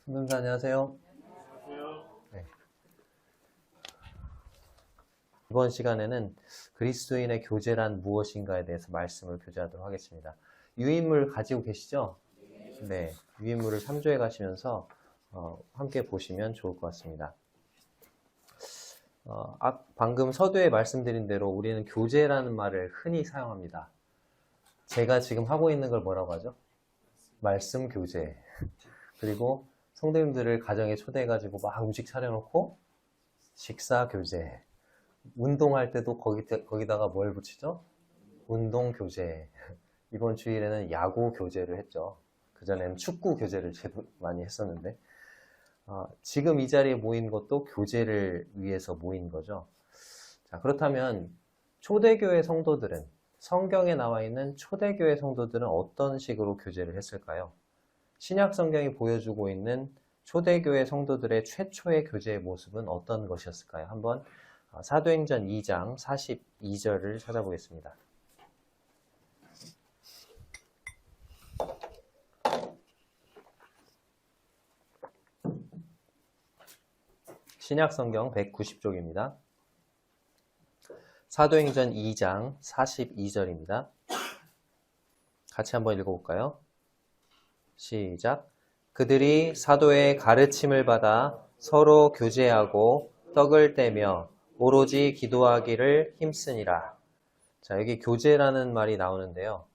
선생님 안녕하세요. 네. 이번 시간에는 그리스도인의 교제란 무엇인가에 대해서 말씀을 교제하도록 하겠습니다. 유인물 가지고 계시죠? 네. 유인물을 참조해 가시면서 함께 보시면 좋을 것 같습니다. 방금 서두에 말씀드린 대로 우리는 교제라는 말을 흔히 사용합니다. 제가 지금 하고 있는 걸 뭐라고 하죠? 말씀 교제. 그리고 성도님들을 가정에 초대해가지고 막 음식 차려놓고 식사 교제. 운동할 때도 거기다가 뭘 붙이죠? 운동 교제. 이번 주일에는 야구 교제를 했죠. 그전에는 축구 교제를 많이 했었는데 지금 이 자리에 모인 것도 교제를 위해서 모인 거죠. 자, 그렇다면 초대교회 성도들은, 성경에 나와 있는 초대교회 성도들은 어떤 식으로 교제를 했을까요? 신약 성경이 보여주고 있는 초대교회 성도들의 최초의 교제의 모습은 어떤 것이었을까요? 한번 사도행전 2장 42절을 찾아보겠습니다. 신약 성경 190쪽입니다. 사도행전 2장 42절입니다. 같이 한번 읽어볼까요? 시작. 그들이 사도의 가르침을 받아 서로 교제하고 떡을 떼며 오로지 기도하기를 힘쓰니라. 자, 여기 교제라는 말이 나오는데요.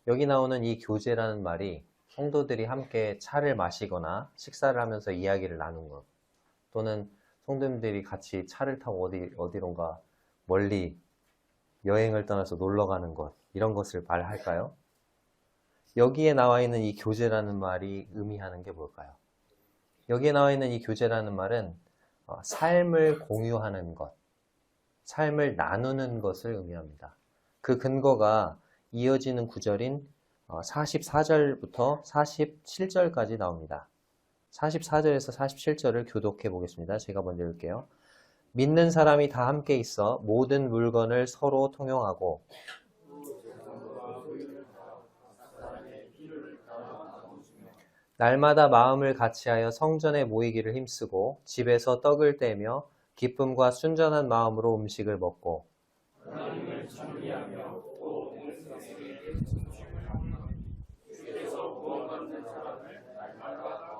여기 나오는 이 교제라는 말이 성도들이 함께 차를 마시거나 식사를 하면서 이야기를 나눈 것, 또는 성도님들이 같이 차를 타고 어디론가 멀리 여행을 떠나서 놀러 가는 것, 이런 것을 말할까요? 여기에 나와 있는 이 교제라는 말이 의미하는 게 뭘까요? 여기에 나와 있는 이 교제라는 말은 삶을 공유하는 것, 삶을 나누는 것을 의미합니다. 그 근거가 이어지는 구절인 44절부터 47절까지 나옵니다. 44절에서 47절을 교독해 보겠습니다. 제가 먼저 읽을게요. 믿는 사람이 다 함께 있어 모든 물건을 서로 통용하고 날마다 마음을 같이하여 성전에 모이기를 힘쓰고 집에서 떡을 떼며 기쁨과 순전한 마음으로 음식을 먹고 하나님을 찬미하며 또 주께서 구원받는 사람을 날마다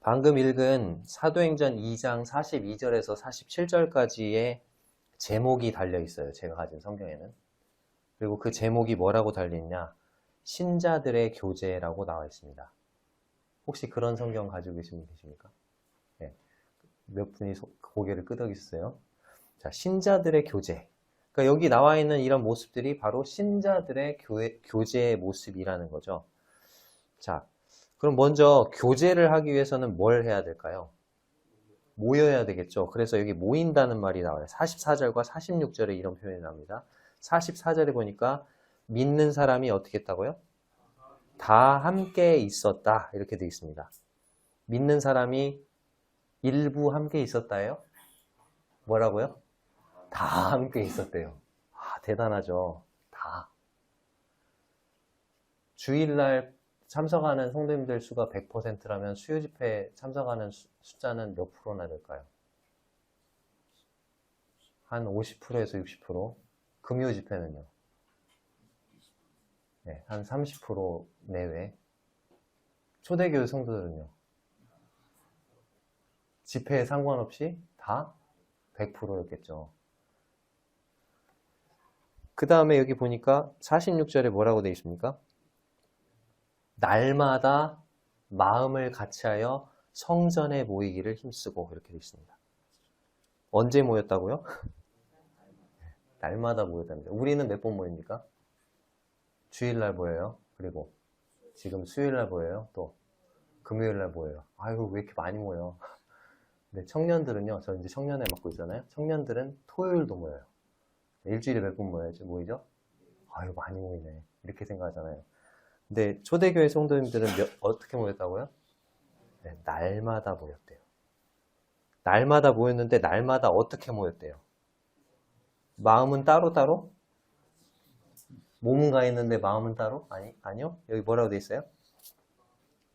방금 읽은 사도행전 2장 42절에서 47절까지의 제목이 달려 있어요. 제가 가진 성경에는. 그리고 그 제목이 뭐라고 달려있냐? 신자들의 교제라고 나와 있습니다. 혹시 그런 성경 가지고 계신 분 계십니까? 네. 몇 분이 고개를 끄덕이셨어요? 자, 신자들의 교제. 그러니까 여기 나와 있는 이런 모습들이 바로 신자들의 교제의 모습이라는 거죠. 자, 그럼 먼저 교제를 하기 위해서는 뭘 해야 될까요? 모여야 되겠죠. 그래서 여기 모인다는 말이 나와요. 44절과 46절에 이런 표현이 나옵니다. 44절에 보니까 믿는 사람이 어떻게 했다고요? 다 함께 있었다. 이렇게 되어 있습니다. 믿는 사람이 일부 함께 있었다예요? 뭐라고요? 다 함께 있었대요. 대단하죠. 다. 주일날 참석하는 성도님들 수가 100%라면 수요 집회에 참석하는 숫자는 몇 프로나 될까요? 한 50%에서 60%. 금요 집회는요? 네, 한 30% 내외. 초대교회 성도들은요? 집회에 상관없이 다 100%였겠죠. 그 다음에 여기 보니까 46절에 뭐라고 되어 있습니까? 날마다 마음을 같이하여 성전에 모이기를 힘쓰고 이렇게 되어 있습니다. 언제 모였다고요? 날마다 모였답니다. 우리는 몇 번 모입니까? 주일날 모여요. 그리고 지금 수요일날 모여요. 또 금요일날 모여요. 아이고 왜 이렇게 많이 모여? 근데 청년들은요. 저 이제 청년회 맡고 있잖아요. 청년들은 토요일도 모여요. 일주일에 몇 번 모이죠? 아유 많이 모이네. 이렇게 생각하잖아요. 근데 초대교회 성도님들은 어떻게 모였다고요? 네, 날마다 모였대요. 날마다 모였는데 날마다 어떻게 모였대요? 마음은 따로따로? 몸은 가 있는데 마음은 따로? 아니요. 여기 뭐라고 돼 있어요?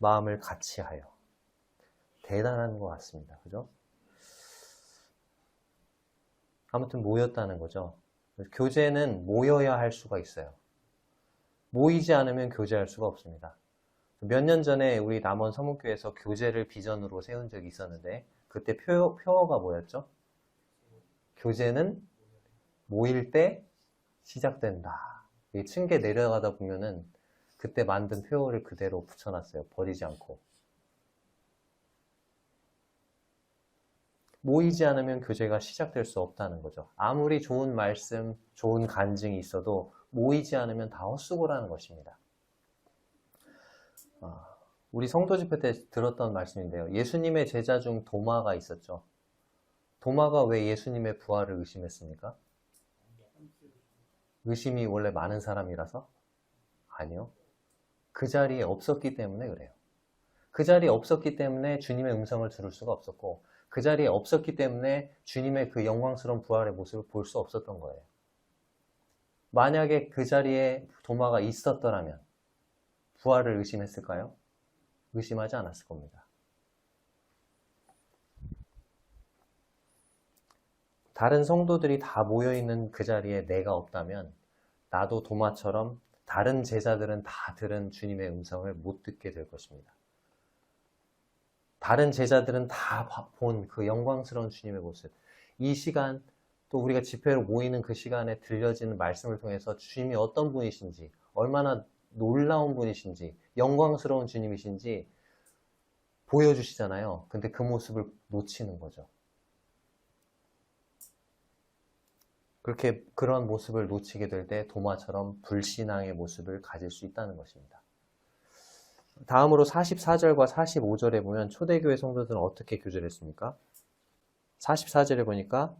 마음을 같이 하여. 대단한 것 같습니다. 그죠? 아무튼 모였다는 거죠. 교제는 모여야 할 수가 있어요. 모이지 않으면 교제할 수가 없습니다. 몇 년 전에 우리 남원 서문교회에서 교제를 비전으로 세운 적이 있었는데 그때 표어가 뭐였죠? 교제는 모일 때 시작된다. 이 층계 내려가다 보면은 그때 만든 표어를 그대로 붙여놨어요. 버리지 않고. 모이지 않으면 교제가 시작될 수 없다는 거죠. 아무리 좋은 말씀, 좋은 간증이 있어도 모이지 않으면 다 헛수고라는 것입니다. 우리 성도 집회 때 들었던 말씀인데요. 예수님의 제자 중 도마가 있었죠. 도마가 왜 예수님의 부활을 의심했습니까? 의심이 원래 많은 사람이라서? 아니요. 그 자리에 없었기 때문에 그래요. 그 자리에 없었기 때문에 주님의 음성을 들을 수가 없었고 그 자리에 없었기 때문에 주님의 그 영광스러운 부활의 모습을 볼 수 없었던 거예요. 만약에 그 자리에 도마가 있었더라면 부활을 의심했을까요? 의심하지 않았을 겁니다. 다른 성도들이 다 모여있는 그 자리에 내가 없다면 나도 도마처럼 다른 제자들은 다 들은 주님의 음성을 못 듣게 될 것입니다. 다른 제자들은 다 본 그 영광스러운 주님의 모습, 이 시간 또 우리가 집회로 모이는 그 시간에 들려지는 말씀을 통해서 주님이 어떤 분이신지, 얼마나 놀라운 분이신지, 영광스러운 주님이신지 보여주시잖아요. 근데 그 모습을 놓치는 거죠. 그런 모습을 놓치게 될 때 도마처럼 불신앙의 모습을 가질 수 있다는 것입니다. 다음으로 44절과 45절에 보면 초대교회 성도들은 어떻게 교제를 했습니까? 44절에 보니까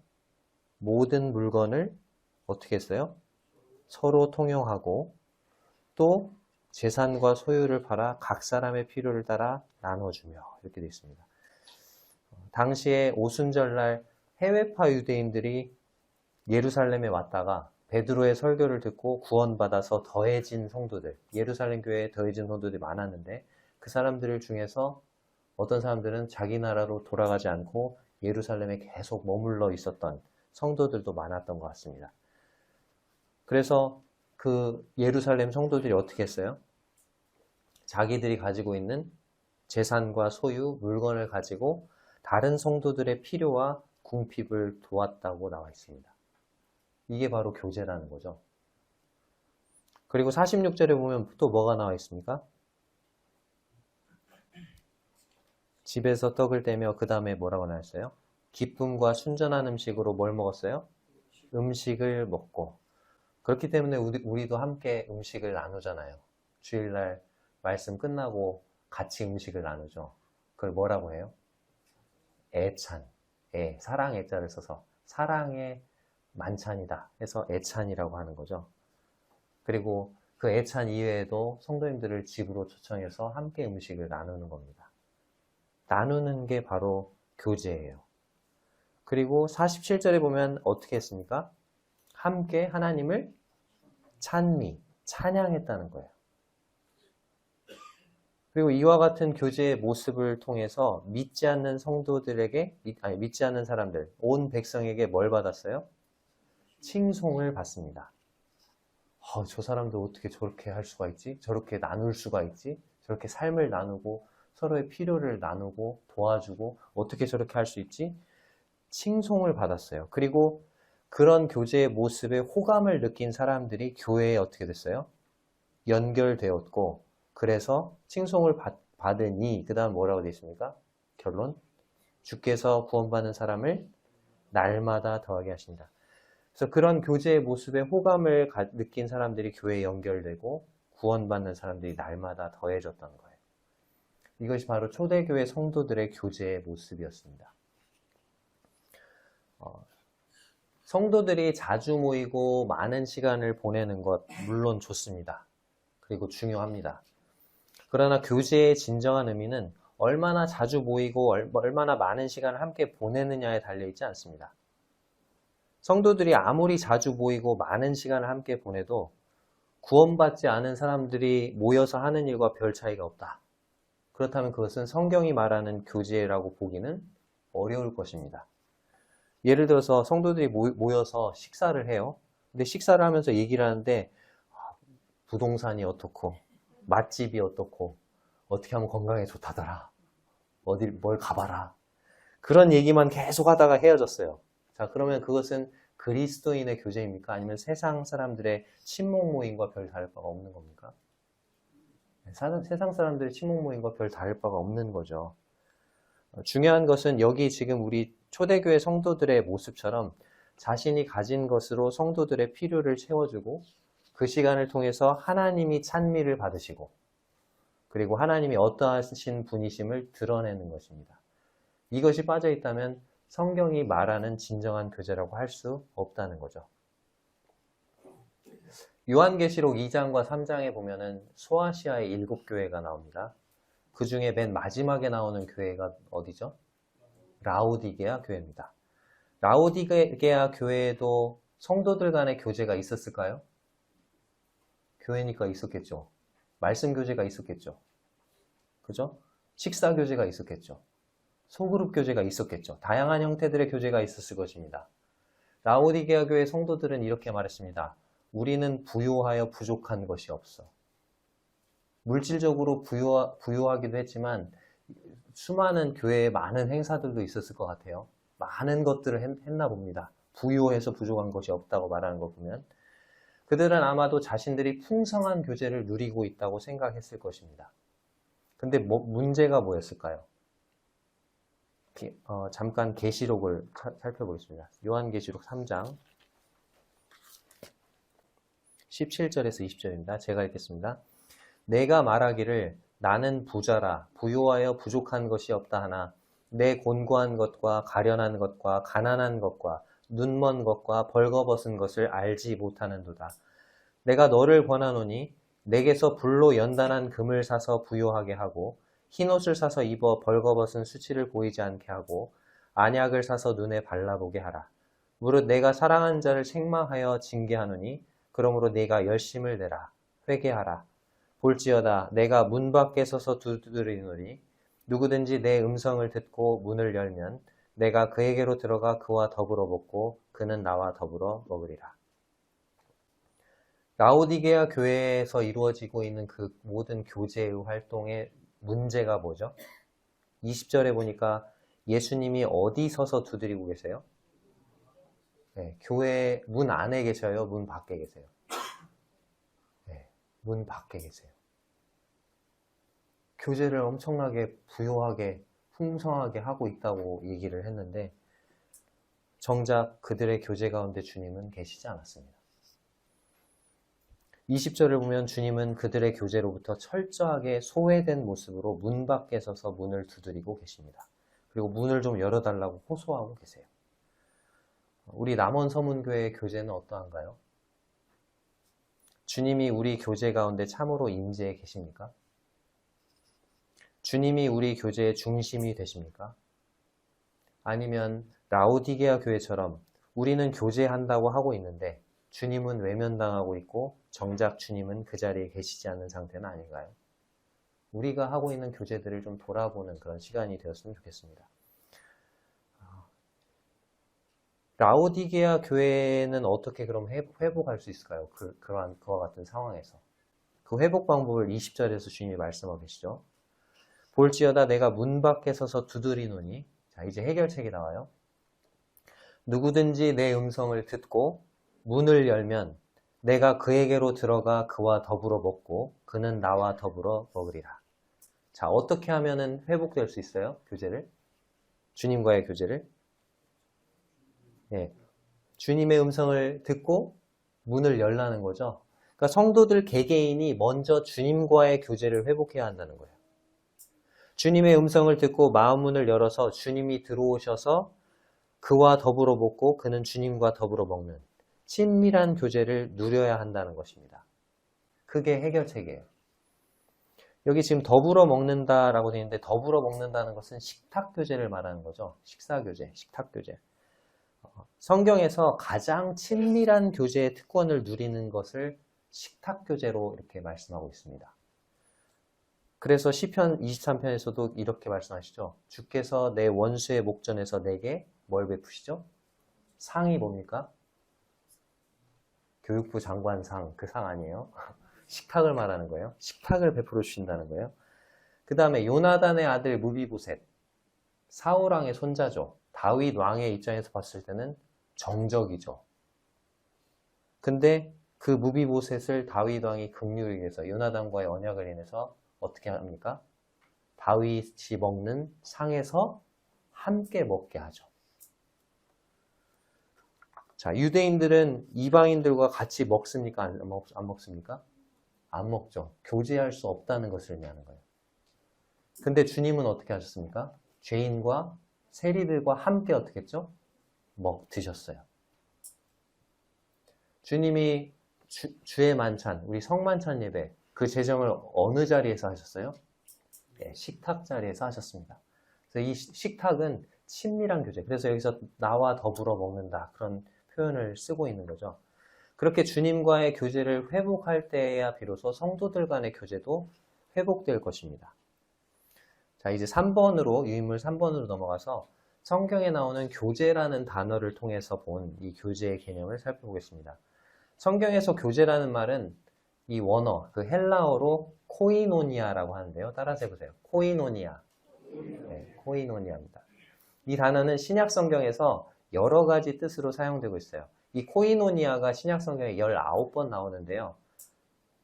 모든 물건을 어떻게 했어요? 서로 통용하고 또 재산과 소유를 팔아 각 사람의 필요를 따라 나눠주며 이렇게 되어 있습니다. 당시에 오순절날 해외파 유대인들이 예루살렘에 왔다가 베드로의 설교를 듣고 구원받아서 더해진 성도들, 예루살렘 교회에 더해진 성도들이 많았는데 그 사람들 중에서 어떤 사람들은 자기 나라로 돌아가지 않고 예루살렘에 계속 머물러 있었던 성도들도 많았던 것 같습니다. 그래서 그 예루살렘 성도들이 어떻게 했어요? 자기들이 가지고 있는 재산과 소유, 물건을 가지고 다른 성도들의 필요와 궁핍을 도왔다고 나와 있습니다. 이게 바로 교제라는 거죠. 그리고 46절에 보면 또 뭐가 나와 있습니까? 집에서 떡을 떼며 그 다음에 뭐라고 나와 있어요? 기쁨과 순전한 음식으로 뭘 먹었어요? 음식을 먹고. 그렇기 때문에 우리도 함께 음식을 나누잖아요. 주일날 말씀 끝나고 같이 음식을 나누죠. 그걸 뭐라고 해요? 애찬. 사랑 애자를 써서 사랑의 만찬이다 해서 애찬이라고 하는 거죠. 그리고 그 애찬 이외에도 성도님들을 집으로 초청해서 함께 음식을 나누는 겁니다. 나누는 게 바로 교제예요. 그리고 47절에 보면 어떻게 했습니까? 함께 하나님을 찬양했다는 거예요. 그리고 이와 같은 교제의 모습을 통해서 믿지 않는 사람들, 온 백성에게 뭘 받았어요? 칭송을 받습니다. 저 사람도 어떻게 저렇게 할 수가 있지? 저렇게 나눌 수가 있지? 저렇게 삶을 나누고 서로의 필요를 나누고 도와주고 어떻게 저렇게 할 수 있지? 칭송을 받았어요. 그리고 그런 교제의 모습에 호감을 느낀 사람들이 교회에 어떻게 됐어요? 연결되었고 그래서 칭송을 받으니 그 다음 뭐라고 되어 있습니까? 결론, 주께서 구원받는 사람을 날마다 더하게 하신다. 그래서 그런 교제의 모습에 호감을 느낀 사람들이 교회에 연결되고 구원받는 사람들이 날마다 더해졌던 거예요. 이것이 바로 초대교회 성도들의 교제의 모습이었습니다. 성도들이 자주 모이고 많은 시간을 보내는 것 물론 좋습니다. 그리고 중요합니다. 그러나 교제의 진정한 의미는 얼마나 자주 모이고 얼마나 많은 시간을 함께 보내느냐에 달려있지 않습니다. 성도들이 아무리 자주 모이고 많은 시간을 함께 보내도 구원받지 않은 사람들이 모여서 하는 일과 별 차이가 없다. 그렇다면 그것은 성경이 말하는 교제라고 보기는 어려울 것입니다. 예를 들어서 성도들이 모여서 식사를 해요. 근데 식사를 하면서 얘기를 하는데 부동산이 어떻고 맛집이 어떻고 어떻게 하면 건강에 좋다더라. 뭘 가봐라. 그런 얘기만 계속 하다가 헤어졌어요. 자, 그러면 그것은 그리스도인의 교제입니까? 아니면 세상 사람들의 친목 모임과 별 다를 바가 없는 겁니까? 세상 사람들의 친목 모임과 별 다를 바가 없는 거죠. 중요한 것은 여기 지금 우리 초대교회 성도들의 모습처럼 자신이 가진 것으로 성도들의 필요를 채워주고 그 시간을 통해서 하나님이 찬미를 받으시고 그리고 하나님이 어떠하신 분이심을 드러내는 것입니다. 이것이 빠져 있다면 성경이 말하는 진정한 교제라고 할 수 없다는 거죠. 요한계시록 2장과 3장에 보면은 소아시아의 7교회가 나옵니다. 그 중에 맨 마지막에 나오는 교회가 어디죠? 라오디게아 교회입니다. 라오디게아 교회에도 성도들 간의 교제가 있었을까요? 교회니까 있었겠죠. 말씀 교제가 있었겠죠. 그죠? 식사 교제가 있었겠죠. 소그룹 교제가 있었겠죠. 다양한 형태들의 교제가 있었을 것입니다. 라오디게아 교회 성도들은 이렇게 말했습니다. 우리는 부요하여 부족한 것이 없어. 물질적으로 부요하기도 했지만 수많은 교회에 많은 행사들도 있었을 것 같아요. 많은 것들을 했나 봅니다. 부요해서 부족한 것이 없다고 말하는 거 보면 그들은 아마도 자신들이 풍성한 교제를 누리고 있다고 생각했을 것입니다. 근데 문제가 뭐였을까요? 잠깐 계시록을 살펴보겠습니다. 요한계시록 3장 17절에서 20절입니다. 제가 읽겠습니다. 내가 말하기를 나는 부자라 부요하여 부족한 것이 없다 하나 내 곤고한 것과 가련한 것과 가난한 것과 눈먼 것과 벌거벗은 것을 알지 못하는도다. 내가 너를 권하노니 내게서 불로 연단한 금을 사서 부요하게 하고 흰옷을 사서 입어 벌거벗은 수치를 보이지 않게 하고 안약을 사서 눈에 발라보게 하라. 무릇 내가 사랑한 자를 책망하여 징계하노니 그러므로 네가 열심을 내라 회개하라. 볼지어다 내가 문 밖에 서서 두드리노니 누구든지 내 음성을 듣고 문을 열면 내가 그에게로 들어가 그와 더불어 먹고 그는 나와 더불어 먹으리라. 라오디게아 교회에서 이루어지고 있는 그 모든 교제의 활동의 문제가 뭐죠? 20절에 보니까 예수님이 어디 서서 두드리고 계세요? 네, 교회 문 안에 계셔요? 문 밖에 계세요? 네, 문 밖에 계세요. 교제를 엄청나게 부요하게 풍성하게 하고 있다고 얘기를 했는데 정작 그들의 교제 가운데 주님은 계시지 않았습니다. 20절을 보면 주님은 그들의 교제로부터 철저하게 소외된 모습으로 문 밖에 서서 문을 두드리고 계십니다. 그리고 문을 좀 열어달라고 호소하고 계세요. 우리 남원 서문교회의 교제는 어떠한가요? 주님이 우리 교제 가운데 참으로 임재해 계십니까? 주님이 우리 교제의 중심이 되십니까? 아니면 라오디게아 교회처럼 우리는 교제한다고 하고 있는데 주님은 외면당하고 있고 정작 주님은 그 자리에 계시지 않는 상태는 아닌가요? 우리가 하고 있는 교제들을 좀 돌아보는 그런 시간이 되었으면 좋겠습니다. 라오디게아 교회는 어떻게 그럼 회복할 수 있을까요? 그와 같은 상황에서. 그 회복 방법을 20절에서 주님이 말씀하고 계시죠. 볼지어다 내가 문 밖에 서서 두드리노니 자 이제 해결책이 나와요. 누구든지 내 음성을 듣고 문을 열면 내가 그에게로 들어가 그와 더불어 먹고 그는 나와 더불어 먹으리라. 자 어떻게 하면은 회복될 수 있어요? 교제를? 주님과의 교제를? 네, 주님의 음성을 듣고 문을 열라는 거죠. 그러니까 성도들 개개인이 먼저 주님과의 교제를 회복해야 한다는 거예요. 주님의 음성을 듣고 마음 문을 열어서 주님이 들어오셔서 그와 더불어 먹고 그는 주님과 더불어 먹는 친밀한 교제를 누려야 한다는 것입니다. 그게 해결책이에요. 여기 지금 더불어 먹는다라고 되어 있는데 더불어 먹는다는 것은 식탁 교제를 말하는 거죠. 식사 교제, 식탁 교제. 성경에서 가장 친밀한 교제의 특권을 누리는 것을 식탁 교제로 이렇게 말씀하고 있습니다. 그래서 시편 23편에서도 이렇게 말씀하시죠. 주께서 내 원수의 목전에서 내게 뭘 베푸시죠? 상이 뭡니까? 교육부 장관상, 그 상 아니에요? 식탁을 말하는 거예요. 식탁을 베풀어 주신다는 거예요. 그 다음에 요나단의 아들 무비보셋, 사울 왕의 손자죠. 다윗 왕의 입장에서 봤을 때는 정적이죠. 근데 그 무비보셋을 다윗 왕이 긍휼히 여겨서 요나단과의 언약을 인해서 어떻게 합니까? 다윗이 먹는 상에서 함께 먹게 하죠. 자, 유대인들은 이방인들과 같이 먹습니까? 안 먹습니까? 안 먹죠. 교제할 수 없다는 것을 의미하는 거예요. 근데 주님은 어떻게 하셨습니까? 죄인과 세리들과 함께 어떻게 했죠? 드셨어요. 주님이 주의 만찬, 우리 성만찬 예배, 그 제정을 어느 자리에서 하셨어요? 네, 식탁 자리에서 하셨습니다. 그래서 이 식탁은 친밀한 교제, 그래서 여기서 나와 더불어 먹는다, 그런 표현을 쓰고 있는 거죠. 그렇게 주님과의 교제를 회복할 때야 비로소 성도들 간의 교제도 회복될 것입니다. 자, 이제 3번으로, 유인물 3번으로 넘어가서 성경에 나오는 교제라는 단어를 통해서 본 이 교제의 개념을 살펴보겠습니다. 성경에서 교제라는 말은 이 원어, 그 헬라어로 코이노니아라고 하는데요. 따라서 해보세요. 코이노니아. 네, 코이노니아입니다. 이 단어는 신약 성경에서 여러 가지 뜻으로 사용되고 있어요. 이 코이노니아가 신약 성경에 19번 나오는데요.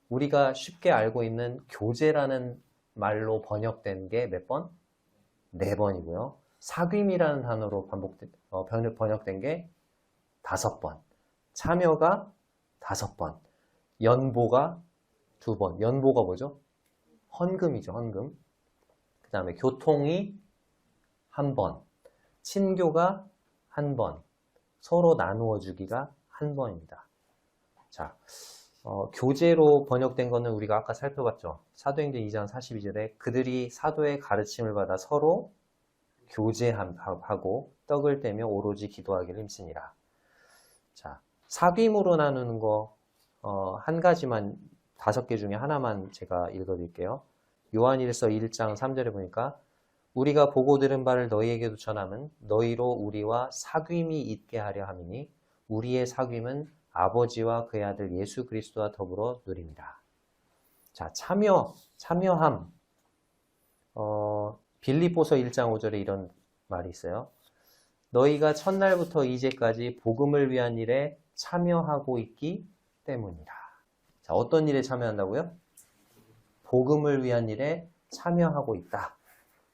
우리가 쉽게 알고 있는 교제라는 말로 번역된 게 몇 번? 4번이고요. 사귐이라는 단어로 번역된 게 5번. 참여가 5번. 연보가 2번. 연보가 뭐죠? 헌금이죠, 헌금. 그 다음에 교통이 1번. 친교가 1번. 서로 나누어 주기가 1번입니다. 자, 교제로 번역된 거는 우리가 아까 살펴봤죠. 사도행전 2장 42절에 그들이 사도의 가르침을 받아 서로 교제하고 떡을 떼며 오로지 기도하기를 힘쓰니라. 자, 사귐으로 나누는 거 한 가지만, 5개 중에 하나만 제가 읽어드릴게요. 요한일서 1장 3절에 보니까 우리가 보고 들은 바를 너희에게도 전함은 너희로 우리와 사귐이 있게 하려 함이니 우리의 사귐은 아버지와 그의 아들 예수 그리스도와 더불어 누립니다. 자, 참여함. 빌립보서 1장 5절에 이런 말이 있어요. 너희가 첫날부터 이제까지 복음을 위한 일에 참여하고 있기 때문이라. 자, 어떤 일에 참여한다고요? 복음을 위한 일에 참여하고 있다.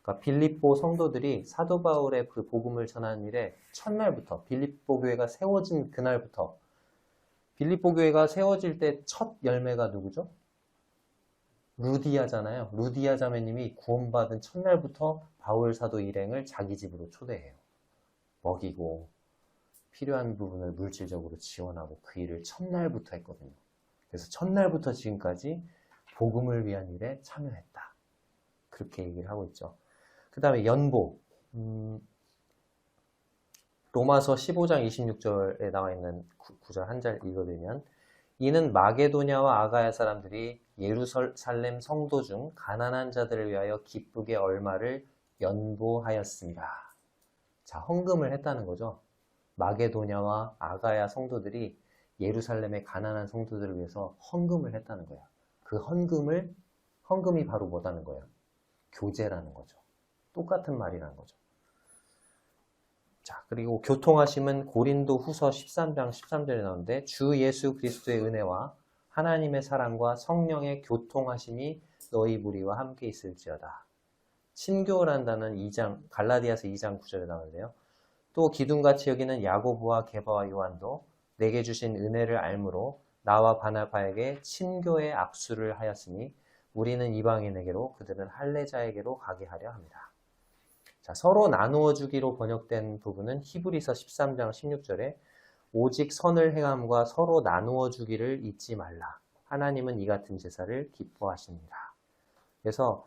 그러니까 빌립보 성도들이 사도 바울의 그 복음을 전하는 일에 첫날부터, 빌립보 교회가 세워진 그날부터, 빌립보 교회가 세워질 때 첫 열매가 누구죠? 루디아잖아요. 루디아 자매님이 구원받은 첫날부터 바울 사도 일행을 자기 집으로 초대해요. 먹이고 필요한 부분을 물질적으로 지원하고 그 일을 첫날부터 했거든요. 그래서 첫날부터 지금까지 복음을 위한 일에 참여했다. 그렇게 얘기를 하고 있죠. 그 다음에 연보. 로마서 15장 26절에 나와 있는 구절 한 절 읽어드리면 이는 마게도냐와 아가야 사람들이 예루살렘 성도 중 가난한 자들을 위하여 기쁘게 얼마를 연보하였습니다. 자, 헌금을 했다는 거죠. 마게도냐와 아가야 성도들이 예루살렘의 가난한 성도들을 위해서 헌금을 했다는 거예요. 그 헌금이 바로 뭐라는 거예요? 교제라는 거죠. 똑같은 말이라는 거죠. 자, 그리고 교통하심은 고린도 후서 13장 13절에 나오는데 주 예수 그리스도의 은혜와 하나님의 사랑과 성령의 교통하심이 너희 무리와 함께 있을지어다. 친교라는 단어는 갈라디아서 2장 9절에 나오는데요. 또 기둥같이 여기는 야고보와 게바와 요한도 내게 주신 은혜를 알므로 나와 바나바에게 친교의 악수를 하였으니 우리는 이방인에게로 그들은 할례자에게로 가게 하려 합니다. 자, 서로 나누어 주기로 번역된 부분은 히브리서 13장 16절에 오직 선을 행함과 서로 나누어 주기를 잊지 말라. 하나님은 이 같은 제사를 기뻐하십니다. 그래서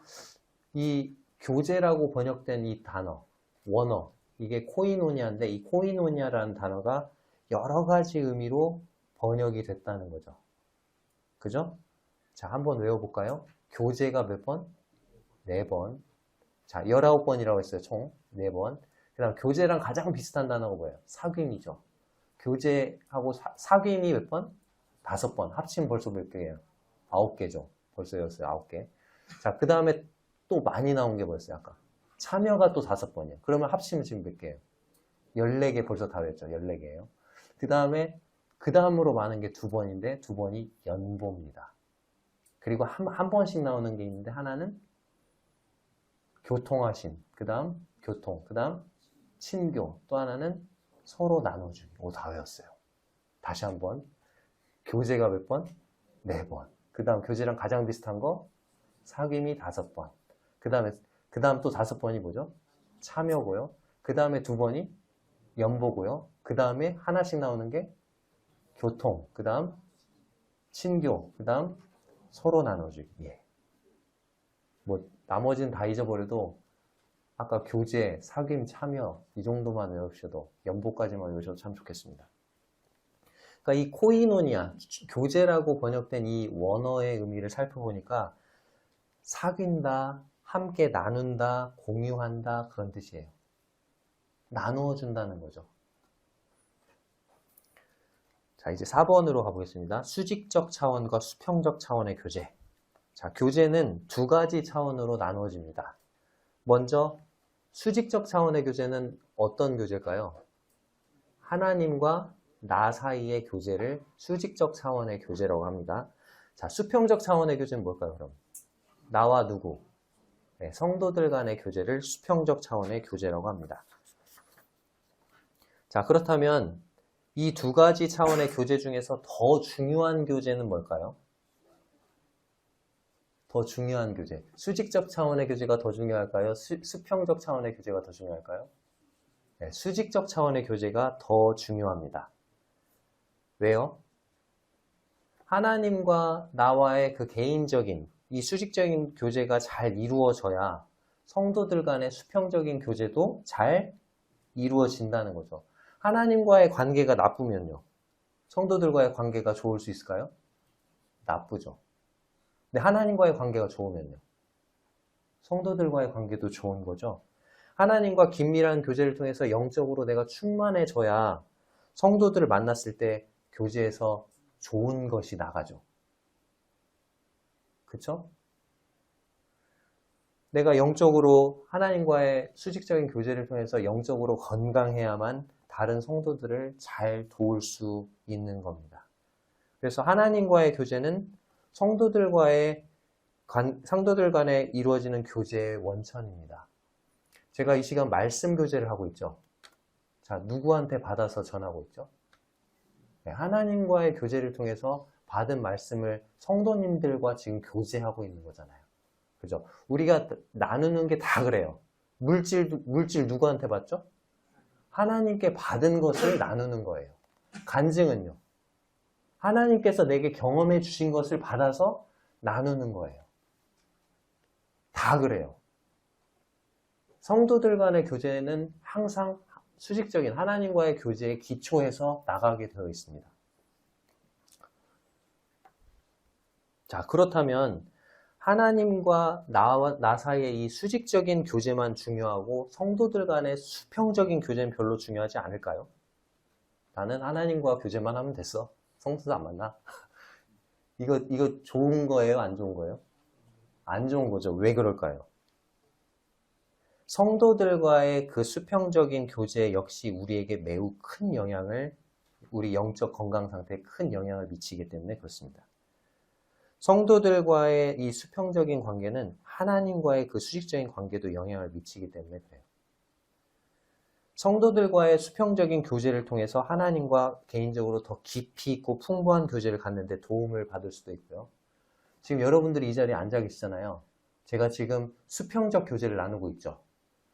이 교제라고 번역된 이 단어, 원어, 이게 코이노니아인데 이 코이노니아라는 단어가 여러 가지 의미로 번역이 됐다는 거죠. 그죠? 자, 한번 외워볼까요? 교제가 몇 번? 4번. 자, 19번이라고 했어요. 총 4번. 그 다음 교재랑 가장 비슷한 단어가 뭐예요? 사귐이죠. 교재하고 사귐이 몇 번? 5번. 합치면 벌써 몇 개예요? 9개죠. 벌써 였어요. 9개. 자, 그 다음에 또 많이 나온 게 뭐였어요? 아까. 참여가 또 5번이에요. 그러면 합치면 지금 몇 개예요? 14개 벌써 다 외웠죠. 14개예요. 그 다음으로 많은 게 2번인데 2번이 연보입니다. 그리고 한 번씩 나오는 게 있는데 하나는 교통하심, 그 다음 교통, 그 다음 친교, 또 하나는 서로 나눠주기. 오, 다 외웠어요. 다시 한번. 교재가 몇 번? 4번. 그 다음 교재랑 가장 비슷한 거 사귐이 5번. 그 다음 또 5번이 뭐죠? 참여고요. 그 다음에 2번이 연보고요. 그 다음에 하나씩 나오는 게 교통, 그 다음 친교, 그 다음 서로 나눠주기. 예. 뭐 나머지는 다 잊어버려도 아까 교재, 사귐, 참여 이 정도만 외우셔도 연보까지만 외우셔도 참 좋겠습니다. 그러니까 이 코이노니아, 교재라고 번역된 이 원어의 의미를 살펴보니까 사귄다, 함께 나눈다, 공유한다 그런 뜻이에요. 나누어 준다는 거죠. 자, 이제 4번으로 가보겠습니다. 수직적 차원과 수평적 차원의 교재. 자, 교재는 2가지 차원으로 나누어집니다. 먼저 수직적 차원의 교재는 어떤 교재일까요? 하나님과 나 사이의 교제를 수직적 차원의 교제라고 합니다. 자, 수평적 차원의 교제는 뭘까요, 그럼? 나와 누구? 네, 성도들 간의 교제를 수평적 차원의 교제라고 합니다. 자, 그렇다면 이 2가지 차원의 교제 중에서 더 중요한 교제는 뭘까요? 더 중요한 교제. 수직적 차원의 교제가 더 중요할까요? 수평적 차원의 교제가 더 중요할까요? 네, 수직적 차원의 교제가 더 중요합니다. 왜요? 하나님과 나와의 그 개인적인 이 수직적인 교제가 잘 이루어져야 성도들 간의 수평적인 교제도 잘 이루어진다는 거죠. 하나님과의 관계가 나쁘면요. 성도들과의 관계가 좋을 수 있을까요? 나쁘죠. 근데 하나님과의 관계가 좋으면요. 성도들과의 관계도 좋은 거죠. 하나님과 긴밀한 교제를 통해서 영적으로 내가 충만해져야 성도들을 만났을 때 교제에서 좋은 것이 나가죠. 그쵸? 내가 영적으로 하나님과의 수직적인 교제를 통해서 영적으로 건강해야만 다른 성도들을 잘 도울 수 있는 겁니다. 그래서 하나님과의 교제는 성도들 간에 이루어지는 교제의 원천입니다. 제가 이 시간 말씀 교제를 하고 있죠. 자, 누구한테 받아서 전하고 있죠? 네, 하나님과의 교제를 통해서 받은 말씀을 성도님들과 지금 교제하고 있는 거잖아요. 그죠? 우리가 나누는 게 다 그래요. 물질 누구한테 받죠? 하나님께 받은 것을 나누는 거예요. 간증은요? 하나님께서 내게 경험해 주신 것을 받아서 나누는 거예요. 다 그래요. 성도들 간의 교제는 항상 수직적인 하나님과의 교제에 기초해서 나가게 되어 있습니다. 자, 그렇다면 하나님과 나 사이의 이 수직적인 교제만 중요하고 성도들 간의 수평적인 교제는 별로 중요하지 않을까요? 나는 하나님과 교제만 하면 됐어. 성도도 안 만나. 이거 좋은 거예요? 안 좋은 거예요? 안 좋은 거죠. 왜 그럴까요? 성도들과의 그 수평적인 교제 역시 우리에게 매우 큰 영향을, 우리 영적 건강 상태에 큰 영향을 미치기 때문에 그렇습니다. 성도들과의 이 수평적인 관계는 하나님과의 그 수직적인 관계도 영향을 미치기 때문에 그래요. 성도들과의 수평적인 교제를 통해서 하나님과 개인적으로 더 깊이 있고 풍부한 교제를 갖는데 도움을 받을 수도 있고요. 지금 여러분들이 이 자리에 앉아 계시잖아요. 제가 지금 수평적 교제를 나누고 있죠.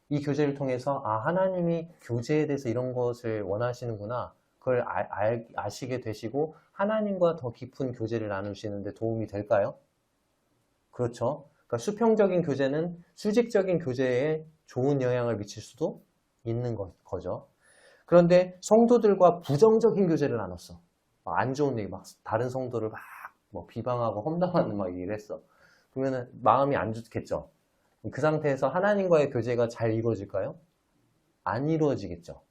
이 교제를 통해서 하나님이 교제에 대해서 이런 것을 원하시는구나. 그걸 아시게 되시고 하나님과 더 깊은 교제를 나누시는데 도움이 될까요? 그렇죠. 그러니까 수평적인 교제는 수직적인 교제에 좋은 영향을 미칠 수도 있는 거죠. 그런데 성도들과 부정적인 교제를 나눴어. 안 좋은 얘기, 막 다른 성도를 막 비방하고 험담하는 막 얘기를 했어. 그러면은 마음이 안 좋겠죠. 그 상태에서 하나님과의 교제가 잘 이루어질까요? 안 이루어지겠죠.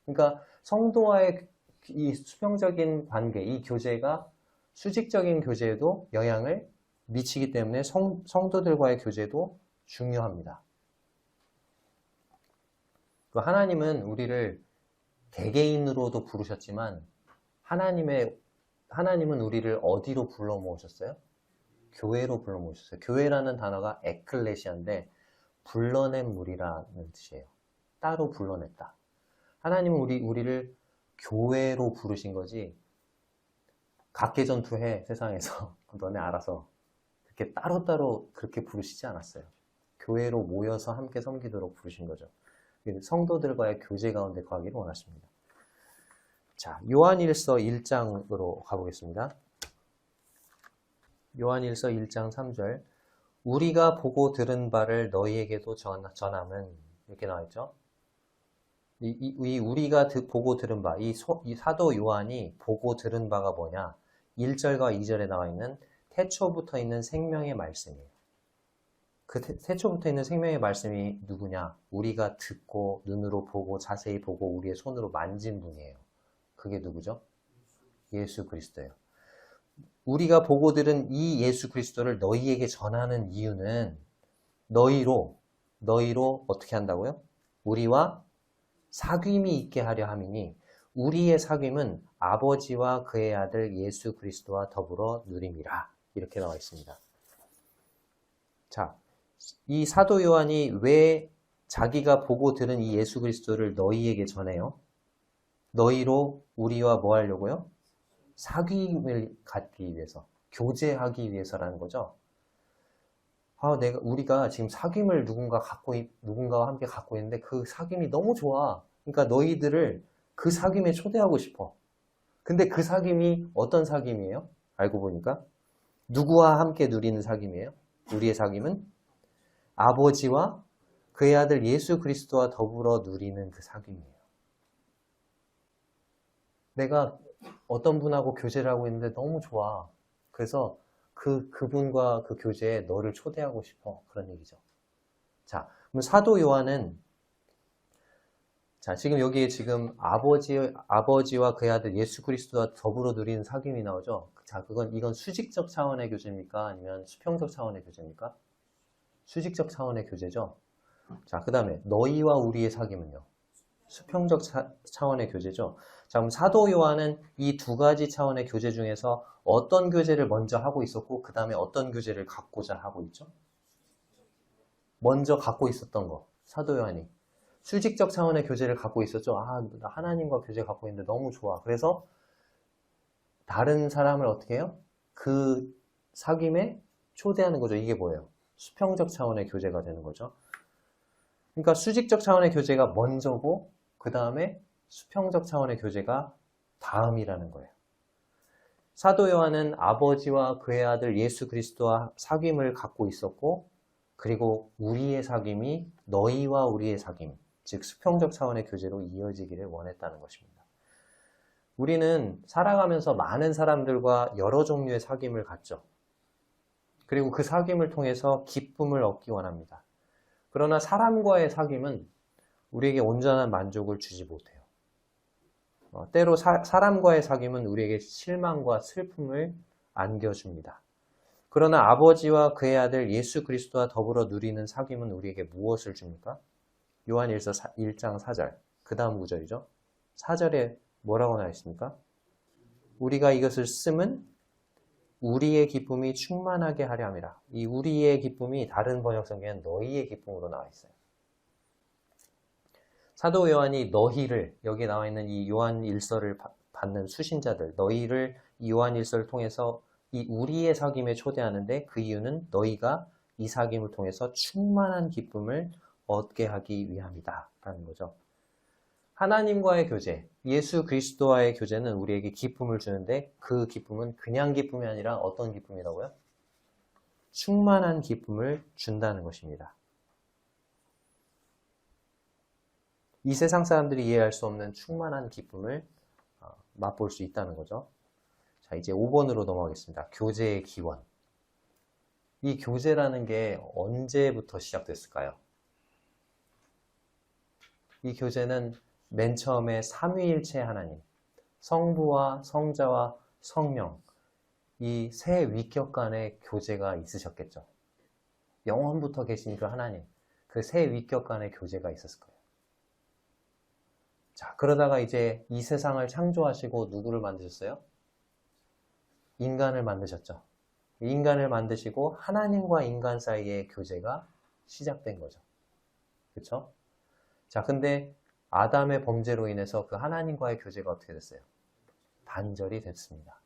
그러니까 성도와의 이 수평적인 관계, 이 교제가 수직적인 교제에도 영향을 미치기 때문에 성도들과의 교제도 중요합니다. 하나님은 우리를 개개인으로도 부르셨지만 하나님은 우리를 어디로 불러 모으셨어요? 교회로 불러 모으셨어요. 교회라는 단어가 에클레시아인데 불러낸 무리라는 뜻이에요. 따로 불러냈다. 하나님은 우리를 교회로 부르신 거지 각계전투해 세상에서 너네 알아서 그렇게 따로따로 그렇게 부르시지 않았어요. 교회로 모여서 함께 섬기도록 부르신 거죠. 성도들과의 교제 가운데 거하기를 원하십니다. 자, 요한일서 1장으로 가보겠습니다. 요한일서 1장 3절 우리가 보고 들은 바를 너희에게도 전함은 이렇게 나와있죠. 우리가 보고 들은 바, 이 사도 요한이 보고 들은 바가 뭐냐? 1절과 2절에 나와 있는 태초부터 있는 생명의 말씀이에요. 그 태초부터 있는 생명의 말씀이 누구냐? 우리가 듣고 눈으로 보고 자세히 보고 우리의 손으로 만진 분이에요. 그게 누구죠? 예수 그리스도예요. 우리가 보고 들은 이 예수 그리스도를 너희에게 전하는 이유는 너희로 어떻게 한다고요? 우리와 사귐이 있게 하려 함이니 우리의 사귐은 아버지와 그의 아들 예수 그리스도와 더불어 누림이라. 이렇게 나와 있습니다. 자, 이 사도 요한이 왜 자기가 보고 들은 이 예수 그리스도를 너희에게 전해요? 너희로 우리와 뭐 하려고요? 사귐을 갖기 위해서, 교제하기 위해서라는 거죠. 우리가 지금 사귐을 누군가와 함께 갖고 있는데 그 사귐이 너무 좋아. 그러니까 너희들을 그 사귐에 초대하고 싶어. 근데 그 사귐이 어떤 사귐이에요? 알고 보니까 누구와 함께 누리는 사귐이에요? 우리의 사귐은 아버지와 그의 아들 예수 그리스도와 더불어 누리는 그 사귐이에요. 내가 어떤 분하고 교제를 하고 있는데 너무 좋아. 그래서 그분과 그 교제에 너를 초대하고 싶어. 그런 얘기죠. 자, 그럼 사도 요한은 지금 여기에 지금 아버지와 그의 아들 예수 그리스도와 더불어 누리는 사귐이 나오죠. 자, 이건 수직적 차원의 교제입니까? 아니면 수평적 차원의 교제입니까? 수직적 차원의 교제죠. 자, 그 다음에 너희와 우리의 사귐은요? 수평적 차원의 교제죠. 자, 그럼 사도 요한은 이 두 가지 차원의 교제 중에서 어떤 교제를 먼저 하고 있었고 그 다음에 어떤 교제를 갖고자 하고 있죠? 먼저 갖고 있었던 거, 사도 요한이 수직적 차원의 교제를 갖고 있었죠. 나 하나님과 교제 갖고 있는데 너무 좋아. 그래서 다른 사람을 어떻게 해요? 그 사귐에 초대하는 거죠. 이게 뭐예요? 수평적 차원의 교제가 되는 거죠. 그러니까 수직적 차원의 교제가 먼저고 그 다음에 수평적 차원의 교제가 다음이라는 거예요. 사도 요한은 아버지와 그의 아들 예수 그리스도와 사귐을 갖고 있었고 그리고 우리의 사귐이 너희와 우리의 사귐, 즉 수평적 차원의 교제로 이어지기를 원했다는 것입니다. 우리는 살아가면서 많은 사람들과 여러 종류의 사귐을 갖죠. 그리고 그 사귐을 통해서 기쁨을 얻기 원합니다. 그러나 사람과의 사귐은 우리에게 온전한 만족을 주지 못해요. 때로 사람과의 사귐은 우리에게 실망과 슬픔을 안겨줍니다. 그러나 아버지와 그의 아들 예수 그리스도와 더불어 누리는 사귐은 우리에게 무엇을 줍니까? 요한일서 1장 4절, 그 다음 구절이죠. 4절에 뭐라고 나와 있습니까? 우리가 이것을 쓰면 우리의 기쁨이 충만하게 하려 함이라. 이 우리의 기쁨이 다른 번역 성경에는 너희의 기쁨으로 나와 있어요. 사도 요한이 너희를, 여기 나와 있는 이 요한일서를 받는 수신자들, 너희를 이 요한일서를 통해서 이 우리의 사귐에 초대하는데 그 이유는 너희가 이 사귐을 통해서 충만한 기쁨을 얻게 하기 위함이다 라는 거죠. 하나님과의 교제, 예수 그리스도와의 교제는 우리에게 기쁨을 주는데 그 기쁨은 그냥 기쁨이 아니라 어떤 기쁨이라고요? 충만한 기쁨을 준다는 것입니다. 이 세상 사람들이 이해할 수 없는 충만한 기쁨을 맛볼 수 있다는 거죠. 자, 이제 5번으로 넘어가겠습니다. 교제의 기원. 이 교제라는 게 언제부터 시작됐을까요? 이 교제는 맨 처음에 삼위일체 하나님, 성부와 성자와 성령, 이 세 위격 간의 교제가 있으셨겠죠. 영원부터 계신 그 하나님, 그 세 위격 간의 교제가 있었을 거예요. 자, 그러다가 이제 이 세상을 창조하시고 누구를 만드셨어요? 인간을 만드셨죠. 인간을 만드시고 하나님과 인간 사이의 교제가 시작된 거죠. 그렇죠? 자, 근데 아담의 범죄로 인해서 그 하나님과의 교제가 어떻게 됐어요? 단절이 됐습니다.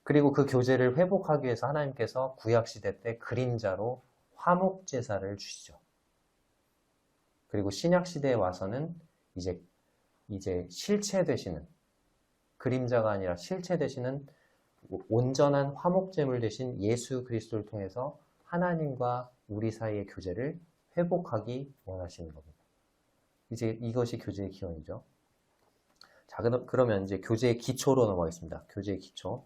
그리고 그 교제를 회복하기 위해서 하나님께서 구약시대 때 그림자로 화목제사를 주시죠. 그리고 신약시대에 와서는 이제 실체 되시는, 그림자가 아니라 실체 되시는 온전한 화목제물 되신 예수 그리스도를 통해서 하나님과 우리 사이의 교제를 회복하기 원하시는 겁니다. 이제 이것이 교제의 기원이죠. 자, 그러면 이제 교제의 기초로 넘어가겠습니다. 교제의 기초.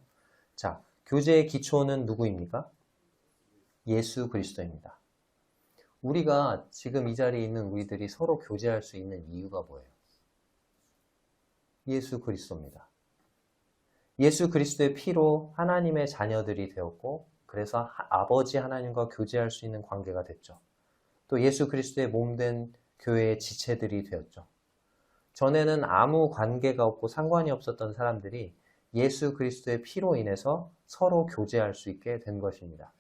자, 교제의 기초는 누구입니까? 예수 그리스도입니다. 우리가 지금 이 자리에 있는 우리들이 서로 교제할 수 있는 이유가 뭐예요? 예수 그리스도입니다. 예수 그리스도의 피로 하나님의 자녀들이 되었고, 그래서 아버지 하나님과 교제할 수 있는 관계가 됐죠. 또 예수 그리스도의 몸된 교회의 지체들이 되었죠. 전에는 아무 관계가 없고 상관이 없었던 사람들이 예수 그리스도의 피로 인해서 서로 교제할 수 있게 된 것입니다.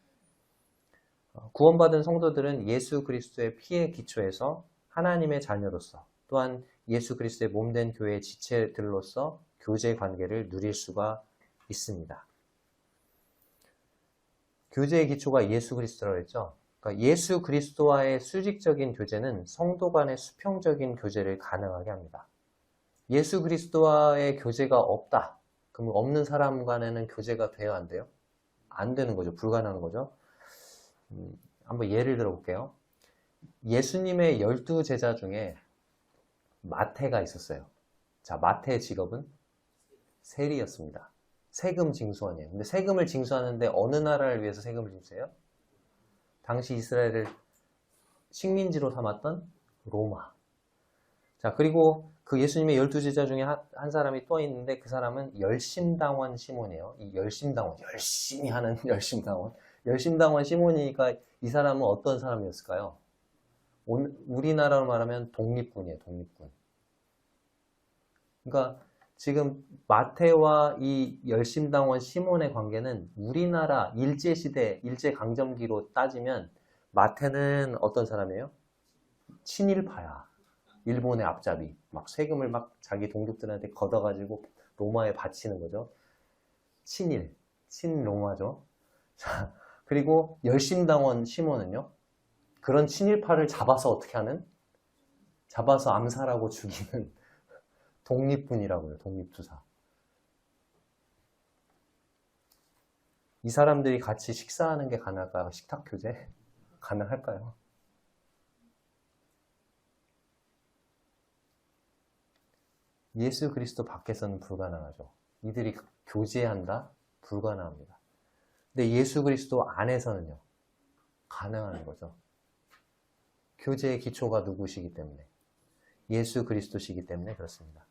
구원받은 성도들은 예수 그리스도의 피에 기초해서 하나님의 자녀로서, 또한 예수 그리스도의 몸된 교회의 지체들로서 교제 관계를 누릴 수가 있습니다. 교제의 기초가 예수 그리스도라고 했죠. 그러니까 예수 그리스도와의 수직적인 교제는 성도 간의 수평적인 교제를 가능하게 합니다. 예수 그리스도와의 교제가 없다. 그럼 없는 사람 간에는 교제가 돼야 안 돼요? 안 되는 거죠. 불가능한 거죠. 한번 예를 들어 볼게요. 예수님의 12제자 중에 마태가 있었어요. 자, 마태의 직업은 세리였습니다. 세금 징수원이에요. 근데 세금을 징수하는데 어느 나라를 위해서 세금을 징수해요? 당시 이스라엘을 식민지로 삼았던 로마. 자, 그리고 그 예수님의 12제자 중에 한 사람이 또 있는데 그 사람은 열심당원 시몬이에요. 이 열심당원, 열심히 하는 열심당원. 열심당원 시몬이니까 이 사람은 어떤 사람이었을까요? 우리나라로 말하면 독립군이에요, 독립군. 그러니까 지금 마태와 이 열심당원 시몬의 관계는 우리나라 일제시대, 일제강점기로 따지면 마태는 어떤 사람이에요? 친일파야. 일본의 앞잡이. 막 세금을 막 자기 동족들한테 걷어가지고 로마에 바치는 거죠. 친로마죠. 자, 그리고 열심당원 시몬은요, 그런 친일파를 잡아서 어떻게 하는? 잡아서 암살하고 죽이는 독립군이라고요. 독립투사. 이 사람들이 같이 식사하는 게 가능할까요? 식탁 교제? 가능할까요? 예수 그리스도 밖에서는 불가능하죠. 이들이 교제한다? 불가능합니다. 근데 예수 그리스도 안에서는요, 가능한 거죠. 교제의 기초가 누구시기 때문에? 예수 그리스도시기 때문에 그렇습니다.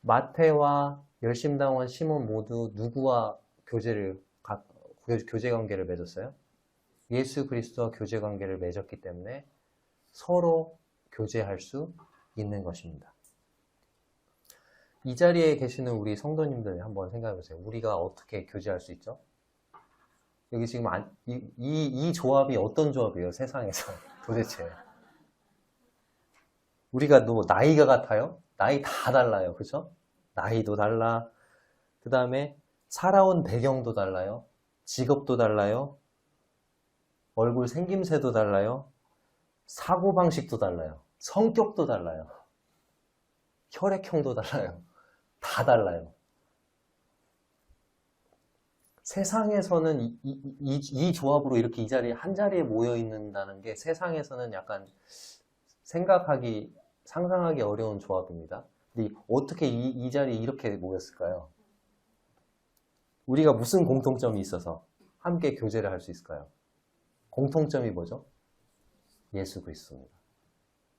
마태와 열심당원 시몬 모두 누구와 교제 관계를 맺었어요? 예수 그리스도와 교제 관계를 맺었기 때문에 서로 교제할 수 있는 것입니다. 이 자리에 계시는 우리 성도님들 한번 생각해 보세요. 우리가 어떻게 교제할 수 있죠? 여기 지금 이 조합이 어떤 조합이에요? 세상에서 도대체. 우리가 나이가 같아요? 나이 다 달라요. 그죠? 나이도 달라. 그 다음에 살아온 배경도 달라요. 직업도 달라요. 얼굴 생김새도 달라요. 사고방식도 달라요. 성격도 달라요. 혈액형도 달라요. 다 달라요. 세상에서는 이 조합으로 이렇게 이 자리에 한 자리에 모여 있는다는 게 세상에서는 약간 상상하기 어려운 조합입니다. 근데 어떻게 이 자리에 이렇게 모였을까요? 우리가 무슨 공통점이 있어서? 함께 교제를 할 수 있을까요? 공통점이 뭐죠? 예수 그리스도입니다.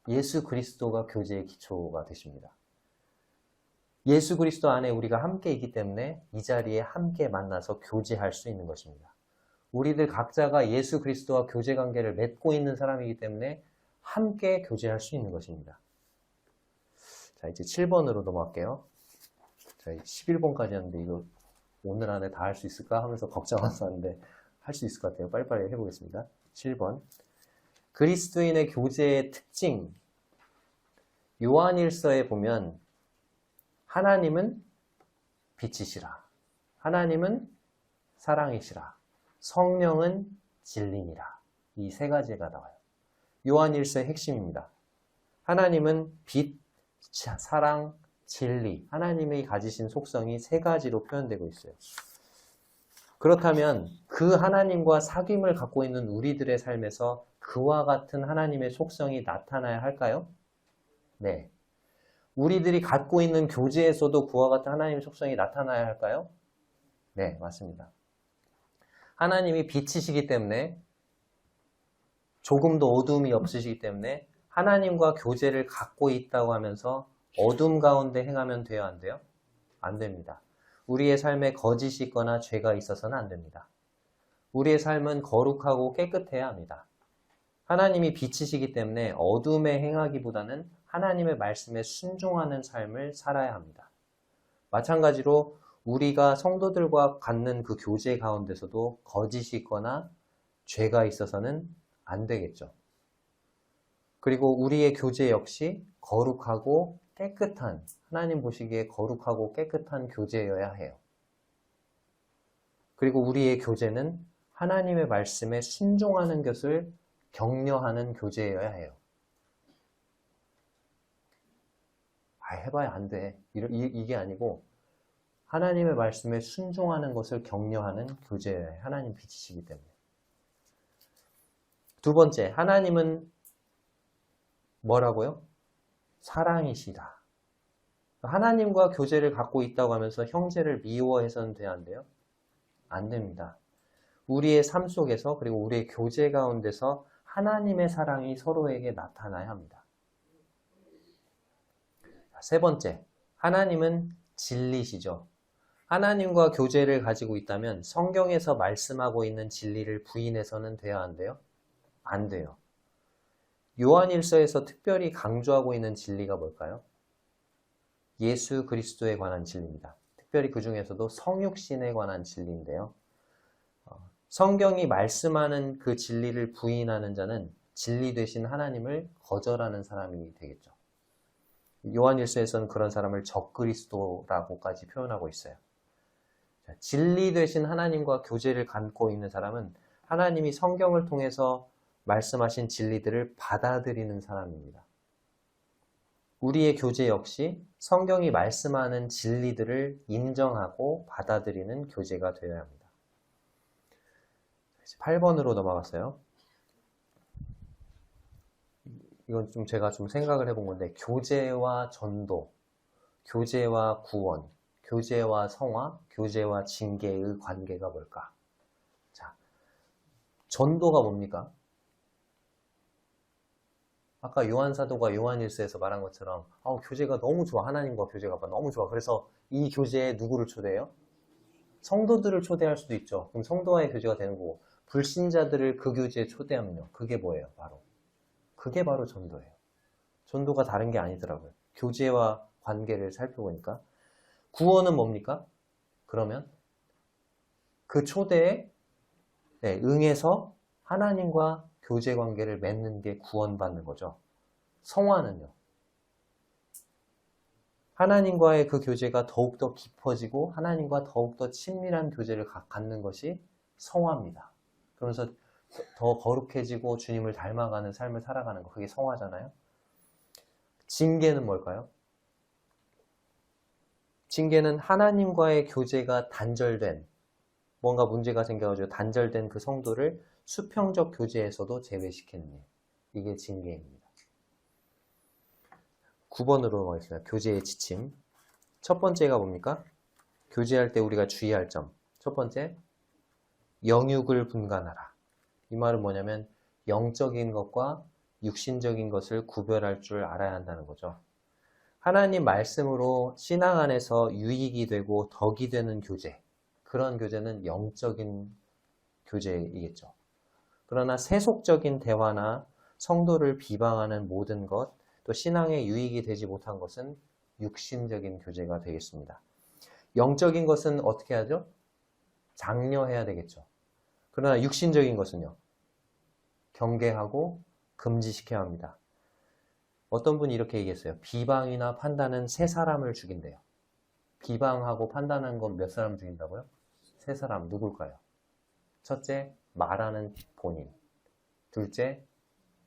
예수 그리스도가 교제의 기초가 되십니다. 예수 그리스도 안에 우리가 함께 있기 때문에 이 자리에 함께 만나서 교제할 수 있는 것입니다. 우리들 각자가 예수 그리스도와 교제 관계를 맺고 있는 사람이기 때문에 함께 교제할 수 있는 것입니다. 자, 이제 7번으로 넘어갈게요. 자, 11번까지였는데 이거 오늘 안에 다 할 수 있을까 하면서 걱정했었는데 할 수 있을 것 같아요. 빨리빨리 해보겠습니다. 7번. 그리스도인의 교제의 특징. 요한일서에 보면 하나님은 빛이시라. 하나님은 사랑이시라. 성령은 진리니라. 이 세 가지가 나와요. 요한일서의 핵심입니다. 하나님은 빛, 사랑, 진리. 하나님이 가지신 속성이 세 가지로 표현되고 있어요. 그렇다면 그 하나님과 사귐을 갖고 있는 우리들의 삶에서 그와 같은 하나님의 속성이 나타나야 할까요? 네. 우리들이 갖고 있는 교제에서도 그와 같은 하나님의 속성이 나타나야 할까요? 네, 맞습니다. 하나님이 빛이시기 때문에 조금도 어둠이 없으시기 때문에 하나님과 교제를 갖고 있다고 하면서 어둠 가운데 행하면 돼요, 안 돼요? 안 됩니다. 우리의 삶에 거짓이 있거나 죄가 있어서는 안 됩니다. 우리의 삶은 거룩하고 깨끗해야 합니다. 하나님이 빛이시기 때문에 어둠에 행하기보다는 하나님의 말씀에 순종하는 삶을 살아야 합니다. 마찬가지로 우리가 성도들과 갖는 그 교제 가운데서도 거짓이 있거나 죄가 있어서는 안 되겠죠. 그리고 우리의 교제 역시 거룩하고 깨끗한, 하나님 보시기에 거룩하고 깨끗한 교제여야 해요. 그리고 우리의 교제는 하나님의 말씀에 순종하는 것을 격려하는 교제여야 해요. 해봐야 안 돼. 이게 아니고 하나님의 말씀에 순종하는 것을 격려하는 교제여야 해요. 하나님 빛이시기 때문에. 두 번째, 하나님은 뭐라고요? 사랑이시다. 하나님과 교제를 갖고 있다고 하면서 형제를 미워해서는 돼야 안 돼요? 안 됩니다. 우리의 삶 속에서 그리고 우리의 교제 가운데서 하나님의 사랑이 서로에게 나타나야 합니다. 세 번째, 하나님은 진리시죠. 하나님과 교제를 가지고 있다면 성경에서 말씀하고 있는 진리를 부인해서는 돼야 안 돼요? 안 돼요. 요한일서에서 특별히 강조하고 있는 진리가 뭘까요? 예수 그리스도에 관한 진리입니다. 특별히 그 중에서도 성육신에 관한 진리인데요. 성경이 말씀하는 그 진리를 부인하는 자는 진리 되신 하나님을 거절하는 사람이 되겠죠. 요한일서에서는 그런 사람을 적그리스도라고까지 표현하고 있어요. 진리 되신 하나님과 교제를 갖고 있는 사람은 하나님이 성경을 통해서 말씀하신 진리들을 받아들이는 사람입니다. 우리의 교제 역시 성경이 말씀하는 진리들을 인정하고 받아들이는 교제가 되어야 합니다. 8번으로 넘어갔어요. 이건 좀 제가 좀 생각을 해본 건데, 교제와 전도, 교제와 구원, 교제와 성화, 교제와 징계의 관계가 뭘까? 자, 전도가 뭡니까? 아까 요한사도가 요한일서에서 말한 것처럼 교제가 너무 좋아. 하나님과 교제가 너무 좋아. 그래서 이 교제에 누구를 초대해요? 성도들을 초대할 수도 있죠. 그럼 성도와의 교제가 되는 거고, 불신자들을 그 교제에 초대하면요. 그게 뭐예요? 그게 바로 전도예요. 전도가 다른 게 아니더라고요. 교제와 관계를 살펴보니까. 구원은 뭡니까? 그러면 그 초대에 응해서 하나님과 교제 관계를 맺는 게 구원받는 거죠. 성화는요. 하나님과의 그 교제가 더욱더 깊어지고 하나님과 더욱더 친밀한 교제를 갖는 것이 성화입니다. 그러면서 더 거룩해지고 주님을 닮아가는 삶을 살아가는 거, 그게 성화잖아요. 징계는 뭘까요? 징계는 하나님과의 교제가 단절된, 뭔가 문제가 생겨가지고 단절된 그 성도를 수평적 교제에서도 제외시키는 일. 이게 징계입니다. 9번으로 가겠습니다. 교제의 지침. 첫 번째가 뭡니까? 교제할 때 우리가 주의할 점. 첫 번째, 영육을 분간하라. 이 말은 뭐냐면 영적인 것과 육신적인 것을 구별할 줄 알아야 한다는 거죠. 하나님 말씀으로 신앙 안에서 유익이 되고 덕이 되는 교제, 그런 교제는 영적인 교제이겠죠. 그러나 세속적인 대화나 성도를 비방하는 모든 것, 또 신앙에 유익이 되지 못한 것은 육신적인 교제가 되겠습니다. 영적인 것은 어떻게 하죠? 장려해야 되겠죠. 그러나 육신적인 것은요, 경계하고 금지시켜야 합니다. 어떤 분이 이렇게 얘기했어요. 비방이나 판단은 세 사람을 죽인대요. 비방하고 판단하는 건 몇 사람 죽인다고요? 세 사람. 누굴까요? 첫째, 말하는 본인. 둘째,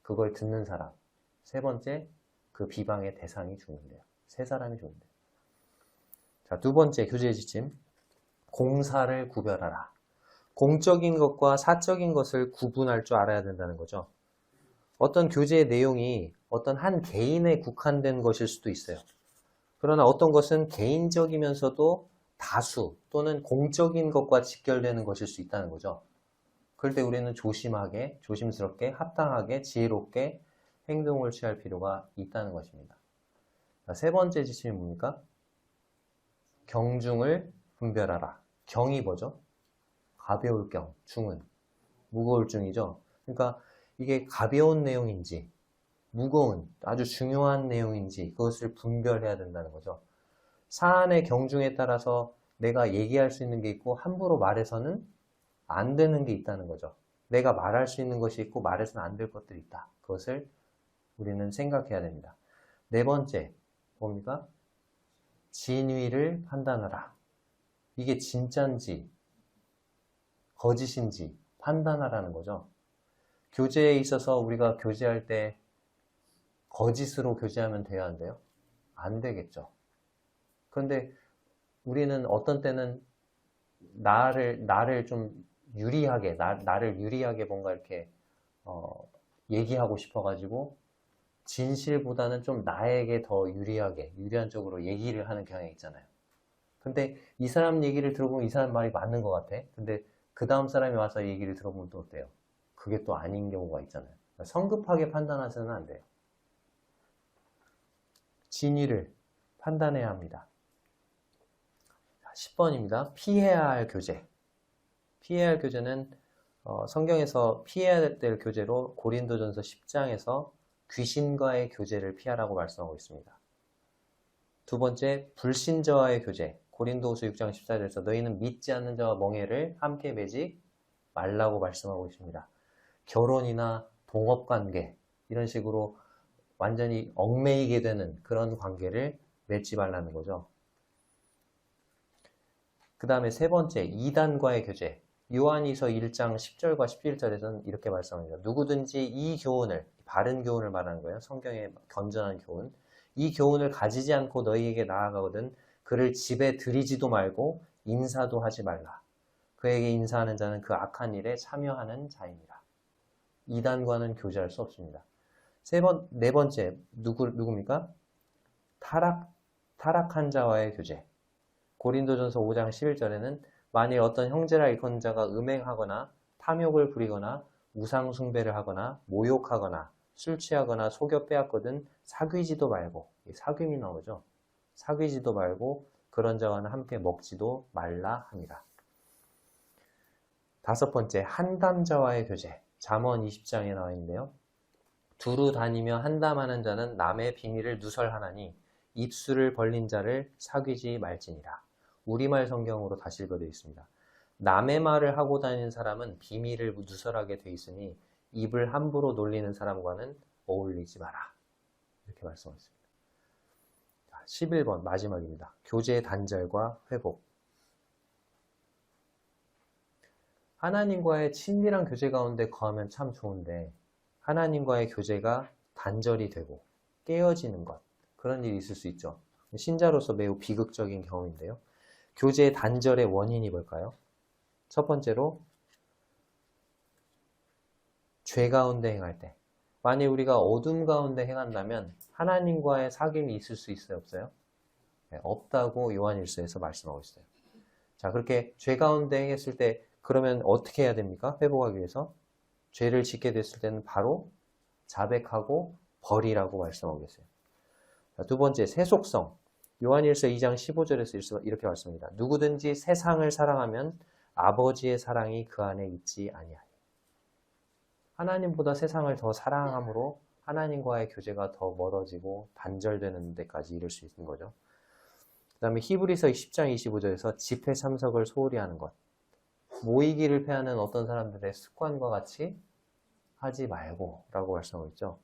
그걸 듣는 사람. 세 번째, 그 비방의 대상이 죽는데요. 세 사람이 죽는데요. 자, 두 번째 교제의 지침. 공사를 구별하라. 공적인 것과 사적인 것을 구분할 줄 알아야 된다는 거죠. 어떤 교제의 내용이 어떤 한 개인에 국한된 것일 수도 있어요. 그러나 어떤 것은 개인적이면서도 다수 또는 공적인 것과 직결되는 것일 수 있다는 거죠. 그럴 때 우리는 조심하게, 조심스럽게, 합당하게, 지혜롭게 행동을 취할 필요가 있다는 것입니다. 자, 세 번째 지침이 뭡니까? 경중을 분별하라. 경이 뭐죠? 가벼울 경, 중은 무거울 중이죠. 그러니까 이게 가벼운 내용인지 무거운 아주 중요한 내용인지 그것을 분별해야 된다는 거죠. 사안의 경중에 따라서 내가 얘기할 수 있는 게 있고 함부로 말해서는 안 되는 게 있다는 거죠. 내가 말할 수 있는 것이 있고 말해서는 안 될 것들이 있다. 그것을 우리는 생각해야 됩니다. 네 번째 뭡니까? 진위를 판단하라. 이게 진짜인지 거짓인지 판단하라는 거죠. 교제에 있어서 우리가 교제할 때 거짓으로 교제하면 돼야 한대요? 안 되겠죠. 그런데 우리는 어떤 때는 나를 좀 유리하게, 나를 유리하게 뭔가 이렇게 얘기하고 싶어가지고 진실보다는 좀 나에게 더 유리하게, 유리한 쪽으로 얘기를 하는 경향이 있잖아요. 근데 이 사람 얘기를 들어보면 이 사람 말이 맞는 것 같아. 근데 그 다음 사람이 와서 얘기를 들어보면 또 어때요? 그게 또 아닌 경우가 있잖아요. 성급하게 판단하서는 안 돼요. 진위를 판단해야 합니다. 10번입니다. 피해야 할 교제. 피해야 할 교제는 성경에서 피해야 될 교제로 고린도전서 10장에서 귀신과의 교제를 피하라고 말씀하고 있습니다. 두 번째, 불신자와의 교제. 고린도후서 6장 14절에서 너희는 믿지 않는 자와 멍에를 함께 매지 말라고 말씀하고 있습니다. 결혼이나 동업관계 이런 식으로 완전히 얽매이게 되는 그런 관계를 맺지 말라는 거죠. 그 다음에 세 번째, 이단과의 교제. 요한이서 1장 10절과 11절에서는 이렇게 말씀합니다. 누구든지 이 교훈을, 바른 교훈을 말하는 거예요. 성경의 건전한 교훈. 이 교훈을 가지지 않고 너희에게 나아가거든 그를 집에 들이지도 말고 인사도 하지 말라. 그에게 인사하는 자는 그 악한 일에 참여하는 자입니다. 이단과는 교제할 수 없습니다. 네 번째, 누굽니까? 타락한 자와의 교제. 고린도전서 5장 11절에는 만일 어떤 형제라 일컫는 자가 음행하거나 탐욕을 부리거나 우상 숭배를 하거나 모욕하거나 술 취하거나 속여 빼앗거든 사귀지도 말고, 사귐이 나오죠. 사귀지도 말고 그런 자와는 함께 먹지도 말라 합니다. 다섯 번째, 한담자와의 교제. 잠언 20장에 나와 있는데요. 두루 다니며 한담하는 자는 남의 비밀을 누설하나니 입술을 벌린 자를 사귀지 말지니라. 우리말 성경으로 다시 읽어드리고 있습니다. 남의 말을 하고 다니는 사람은 비밀을 누설하게 돼 있으니 입을 함부로 놀리는 사람과는 어울리지 마라. 이렇게 말씀하셨습니다. 11번 마지막입니다. 교제의 단절과 회복. 하나님과의 친밀한 교제 가운데 거하면 참 좋은데 하나님과의 교제가 단절이 되고 깨어지는 것, 그런 일이 있을 수 있죠. 신자로서 매우 비극적인 경우인데요. 교제의 단절의 원인이 뭘까요? 첫 번째로 죄 가운데 행할 때. 만약 우리가 어둠 가운데 행한다면 하나님과의 사귐이 있을 수 있어요? 없어요? 네, 없다고 요한일서에서 말씀하고 있어요. 자, 그렇게 죄 가운데 행했을 때 그러면 어떻게 해야 됩니까? 회복하기 위해서 죄를 짓게 됐을 때는 바로 자백하고 버리라고 말씀하고 계세요. 자, 두 번째, 세속성. 요한일서 2장 15절에서 이렇게 말씀합니다. 누구든지 세상을 사랑하면 아버지의 사랑이 그 안에 있지 아니하니. 하나님보다 세상을 더 사랑함으로 하나님과의 교제가 더 멀어지고 단절되는 데까지 이를 수 있는 거죠. 그 다음에 히브리서 10장 25절에서 집회 참석을 소홀히 하는 것. 모이기를 패하는 어떤 사람들의 습관과 같이 하지 말고 라고 말씀하고 있죠.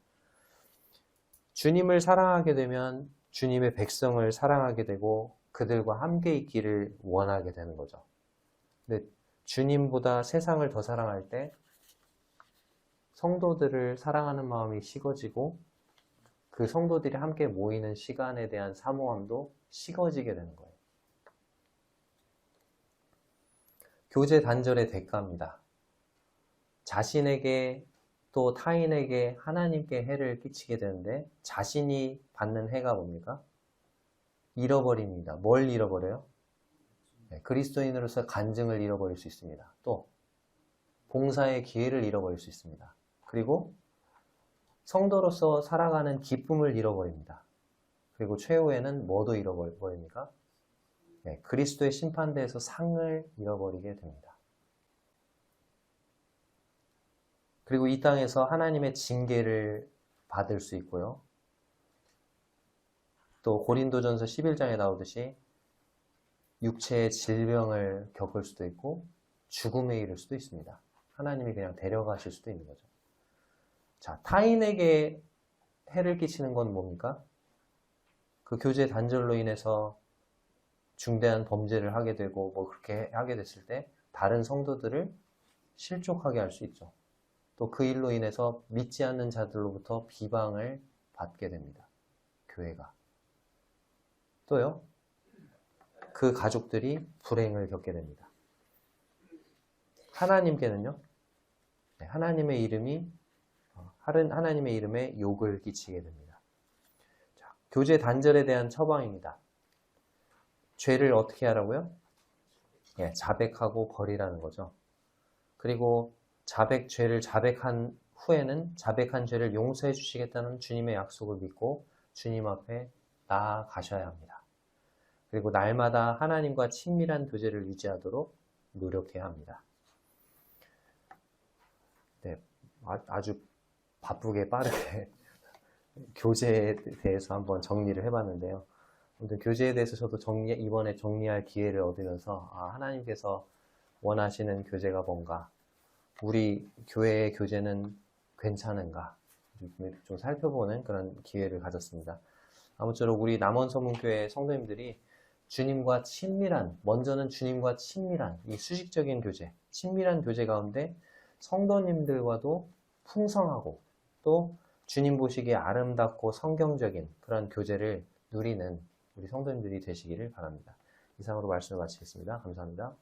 주님을 사랑하게 되면 주님의 백성을 사랑하게 되고 그들과 함께 있기를 원하게 되는 거죠. 근데 주님보다 세상을 더 사랑할 때 성도들을 사랑하는 마음이 식어지고 그 성도들이 함께 모이는 시간에 대한 사모함도 식어지게 되는 거예요. 교제 단절의 대가입니다. 자신에게 또 타인에게 하나님께 해를 끼치게 되는데 자신이 받는 해가 뭡니까? 잃어버립니다. 뭘 잃어버려요? 네, 그리스도인으로서 간증을 잃어버릴 수 있습니다. 또 봉사의 기회를 잃어버릴 수 있습니다. 그리고 성도로서 살아가는 기쁨을 잃어버립니다. 그리고 최후에는 뭐도 잃어버립니까? 네, 그리스도의 심판대에서 상을 잃어버리게 됩니다. 그리고 이 땅에서 하나님의 징계를 받을 수 있고요. 또 고린도전서 11장에 나오듯이 육체의 질병을 겪을 수도 있고 죽음에 이를 수도 있습니다. 하나님이 그냥 데려가실 수도 있는 거죠. 자, 타인에게 해를 끼치는 건 뭡니까? 그 교제 단절로 인해서 중대한 범죄를 하게 되고 뭐 그렇게 하게 됐을 때 다른 성도들을 실족하게 할 수 있죠. 또 그 일로 인해서 믿지 않는 자들로부터 비방을 받게 됩니다. 교회가. 또요, 그 가족들이 불행을 겪게 됩니다. 하나님께는요, 하나님의 이름이 하나님의 이름에 욕을 끼치게 됩니다. 자, 교제 단절에 대한 처방입니다. 죄를 어떻게 하라고요? 자백하고 버리라는 거죠. 그리고 죄를 자백한 후에는 자백한 죄를 용서해 주시겠다는 주님의 약속을 믿고 주님 앞에 나아가셔야 합니다. 그리고 날마다 하나님과 친밀한 교제를 유지하도록 노력해야 합니다. 네, 아주 바쁘게 빠르게 교제에 대해서 한번 정리를 해봤는데요. 아무튼 교제에 대해서 저도 이번에 정리할 기회를 얻으면서 하나님께서 원하시는 교제가 뭔가, 우리 교회의 교제는 괜찮은가 좀 살펴보는 그런 기회를 가졌습니다. 아무쪼록 우리 남원서문교회 성도님들이 주님과 친밀한, 먼저는 주님과 친밀한 이 수직적인 교제, 친밀한 교제 가운데 성도님들과도 풍성하고 또 주님 보시기에 아름답고 성경적인 그런 교제를 누리는 우리 성도님들이 되시기를 바랍니다. 이상으로 말씀을 마치겠습니다. 감사합니다.